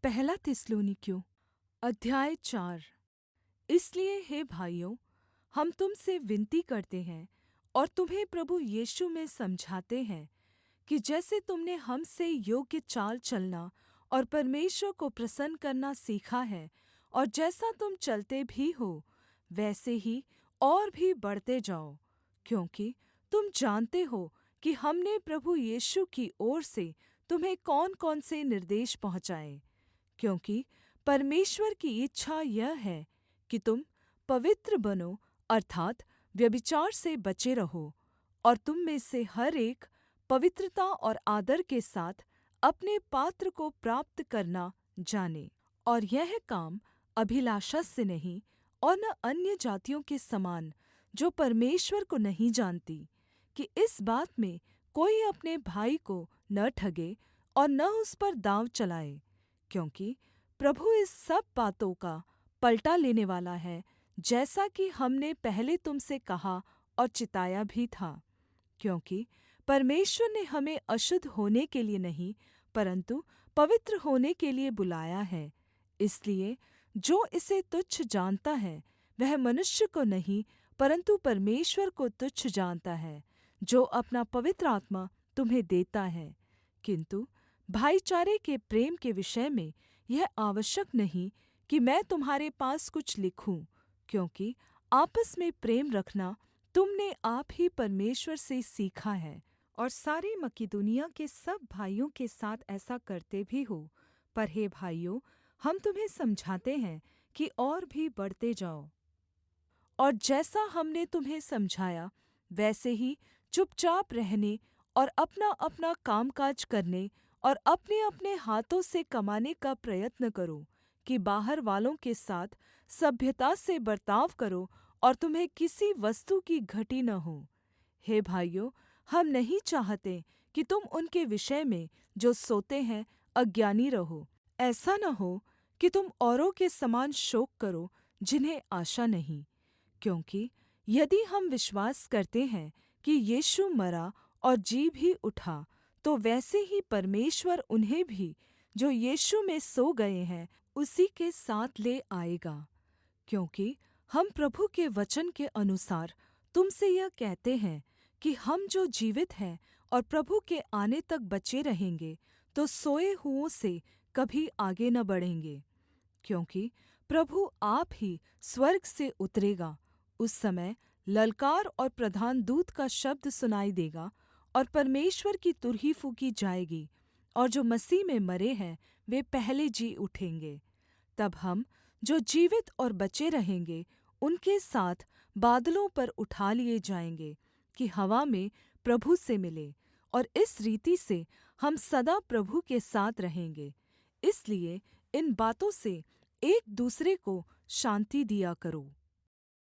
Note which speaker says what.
Speaker 1: पहला थिस्सलुनीकियों अध्याय 4। इसलिए हे भाइयों, हम तुम से विनती करते हैं और तुम्हें प्रभु यीशु में समझाते हैं कि जैसे तुमने हम से योग्य चाल चलना और परमेश्वर को प्रसन्न करना सीखा है, और जैसा तुम चलते भी हो वैसे ही और भी बढ़ते जाओ, क्योंकि तुम जानते हो कि हमने प्रभु यीशु की ओर से तुम्हें कौन-कौन से निर्देश पहुँचाए। क्योंकि परमेश्वर की इच्छा यह है कि तुम पवित्र बनो, अर्थात् व्यभिचार से बचे रहो, और तुम में से हर एक पवित्रता और आदर के साथ अपने पात्र को प्राप्त करना जाने। और यह काम अभिलाषा से नहीं, और न अन्य जातियों के समान जो परमेश्वर को नहीं जानती, कि इस बात में कोई अपने भाई को न ठगे और न उस पर दाँव चलाए, क्योंकि प्रभु इस सब बातों का पलटा लेने वाला है, जैसा कि हमने पहले तुम से कहा और चिताया भी था। क्योंकि परमेश्वर ने हमें अशुद्ध होने के लिए नहीं, परन्तु पवित्र होने के लिए बुलाया है। इसलिए जो इसे तुच्छ जानता है वह मनुष्य को नहीं, परन्तु परमेश्वर को तुच्छ जानता है, जो अपना पवित्र आत्मा तुम्हें देता है। किन्तु भाईचारे के प्रेम के विषय में यह आवश्यक नहीं कि मैं तुम्हारे पास कुछ लिखूँ, क्योंकि आपस में प्रेम रखना तुमने आप ही परमेश्वर से सीखा है, और सारे मकिदुनिया के सब भाइयों के साथ ऐसा करते भी हो। पर हे भाइयों, हम तुम्हें समझाते हैं कि और भी बढ़ते जाओ। और जैसा हमने तुम्हें समझाया वैसे ही चुपचाप रहने और अपना-अपना कामकाज करने और अपने-अपने हाथों से कमाने का प्रयत्न करो, कि बाहर वालों के साथ सभ्यता से बर्ताव करो और तुम्हें किसी वस्तु की घटी न हो। हे भाइयों, हम नहीं चाहते कि तुम उनके विषय में जो सोते हैं अज्ञानी रहो। ऐसा न हो कि तुम औरों के समान शोक करो जिन्हें आशा नहीं। क्योंकि यदि हम विश्वास करते हैं कि यीशु मरा और जी भी उठा, तो वैसे ही परमेश्वर उन्हें भी जो यीशु में सो गए हैं उसी के साथ ले आएगा। क्योंकि हम प्रभु के वचन के अनुसार तुम से यह कहते हैं कि हम जो जीवित हैं और प्रभु के आने तक बचे रहेंगे, तो सोए हुओं से कभी आगे न बढ़ेंगे। क्योंकि प्रभु आप ही स्वर्ग से उतरेगा। उस समय ललकार और प्रधान दूत का शब्द सुनाई देगा, और परमेश्वर की तुरही फूँकी जाएगी, और जो मसीह में मरे हैं वे पहले जी उठेंगे। तब हम जो जीवित और बचे रहेंगे उनके साथ बादलों पर उठा लिए जाएँगे, कि हवा में प्रभु से मिले, और इस रीति से हम सदा प्रभु के साथ रहेंगे। इसलिए इन बातों से एक दूसरे को शान्ति दिया करो।